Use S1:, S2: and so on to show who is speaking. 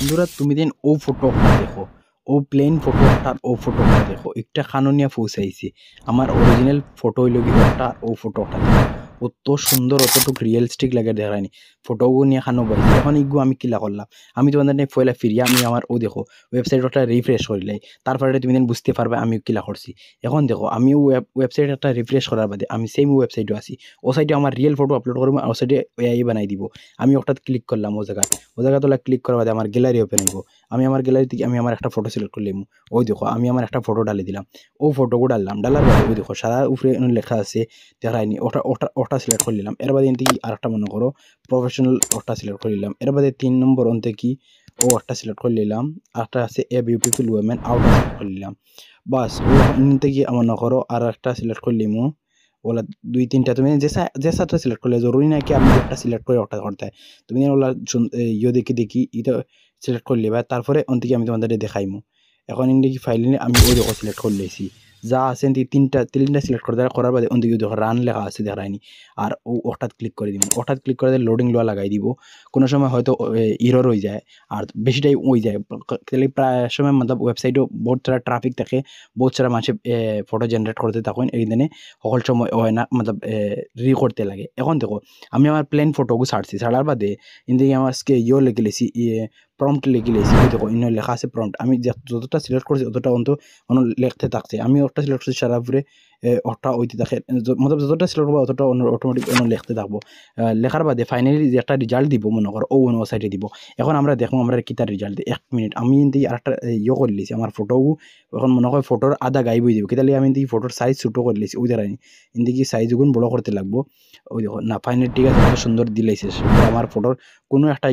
S1: বন্ধুরা তুমি দিন ও ফটোটা দেখো, ও প্লেন ফটোটা ও ফটোটা দেখো, একটা খাননিয়া পৌঁছাইছে। আমার অরিজিনাল ফটো হইল কি ওটা, ও ফটোটা দেখো অত সুন্দর, অতটুক রিয়েলিস্টিক লাগে দেখায়নি। ফটোও নিয়ে খানো পাইছি। এখন ইগু আমি কিলা করলাম, আমি তোমাদের নিয়ে ফয়লা ফিরিয়া আমি আমার ও দেখো ওয়েবসাইটটা রিফ্রেশ করিলাই, তারপরে তুমি দিন বুঝতে পারবে আমি কিলা করছি। এখন দেখো আমি ওয়েবসাইট একটা রিফ্রেশ করার বাদে আমি সেম ওয়েবসাইটে আছি, ও সাইডে আমার রিয়েল ফটো আপলোড করবো, ও সাইডে এআই বানাই দিব। আমি ওটা ক্লিক করলাম, ও জায়গা তোলা ক্লিক করার বাদে আমার গ্যালারি ওপেন হইব। আমি আমার গ্যালারি থেকে আমি আমার একটা ফটো সিলেক্ট করলাম। ওই দেখো আমি আমার একটা ফটো ডালি দিলাম, ও ফটোকে ডাললাম, ডালার বাদে ওই দেখো সারা উপরে লেখা আছে দেখায়নি, ওটা ওটা ওটা সিলেক্ট করে নিলাম। এর বাদে এনতে কি আরেকটা মনে করো প্রফেশনাল, ওটা সিলেক্ট করে নিলাম। এর বাদে 3 নম্বর অন্তে কি ও একটা সিলেক্ট করে নিলাম, আরেকটা আছে এ বিউটিফুল ওমেন, আউটটা সিলেক্ট করে নিলাম। বাস ও এনতে কি মনে করো আর একটা সিলেক্ট করলিম, ওলা 2-3টা তুমি যে সাতটা সিলেক্ট করলে জরুরি না কি আমি একটা সিলেক্ট করে ওটা করতে হয়। তুমি ওলা ইয়ে দেখি দেখি এটা সিলেক্ট করলে বা তারপরে অন্তিকে আমি তোমাদের দেখাইমু। এখন ইন্ডিকি ফাইল নিয়ে আমি ওই দেখো সিলেক্ট করে লেছি, যা আছে তিনটা সিলেক্ট করে করার বাদে অন্তিকে দেখো রান লেখা আছে দেখায়নি। আর ওটাত ক্লিক করে দিব, ওটাত ক্লিক করে লোডিং লোয়া লাগাই দিব। কোনো সময় হয়তো ইরর হয়ে যায়, আর বেশিটাই হয়ে যায় তাহলে প্রায় সময় মতলব ওয়েবসাইটও বহুত সারা ট্রাফিক থাকে, বহুত সারা মানুষে ফটো জেনারেট করতে থাকেন, এই দিনে সকল সময় হয় না মতলব করতে লাগে। এখন দেখো আমি আমার প্লেন ফটোকে ছাড়ছি, ছাড়ার বাদে ইন্দিকে আমার লিখে লেছি, প্রম্পট লিখে লেছি। ওই দেখো ইন্য লেখা আছে প্রম্পট, আমি যতটা সিলেক্ট করছি অতটা অন্য লিখতে থাকছে। আমি ওটা সিলেক্ট করছি সারা উপরে ওটা ওইতে থাকে, মতলব যতটা সিলেক্ট করবো অতটা অটোমেটিক অন্য লিখতে থাকবো। লেখার বাদে ফাইনালি যে একটা রেজাল্ট দিব মনে করো ও অন্য সাইডে দিব। এখন আমরা দেখো আমরা কিতার রেজাল্ট দিই। 1 মিনিট আমি কিন্তু আরেকটা করে লিছি আমার ফটো, এখন মনে হয় ফটোর আধা গাইব হয়ে যাব, কিতালি আমি কিন্তু ফটোর সাইজ ছোটো করে লিছি। ওই দ্বারা কিন্তু সাইজ গুণ বড় করতে লাগবো। ওই দেখো না ফাইনালি ঠিক আছে, কত সুন্দর দিলাইছে আমার ফটোর কোনো একটা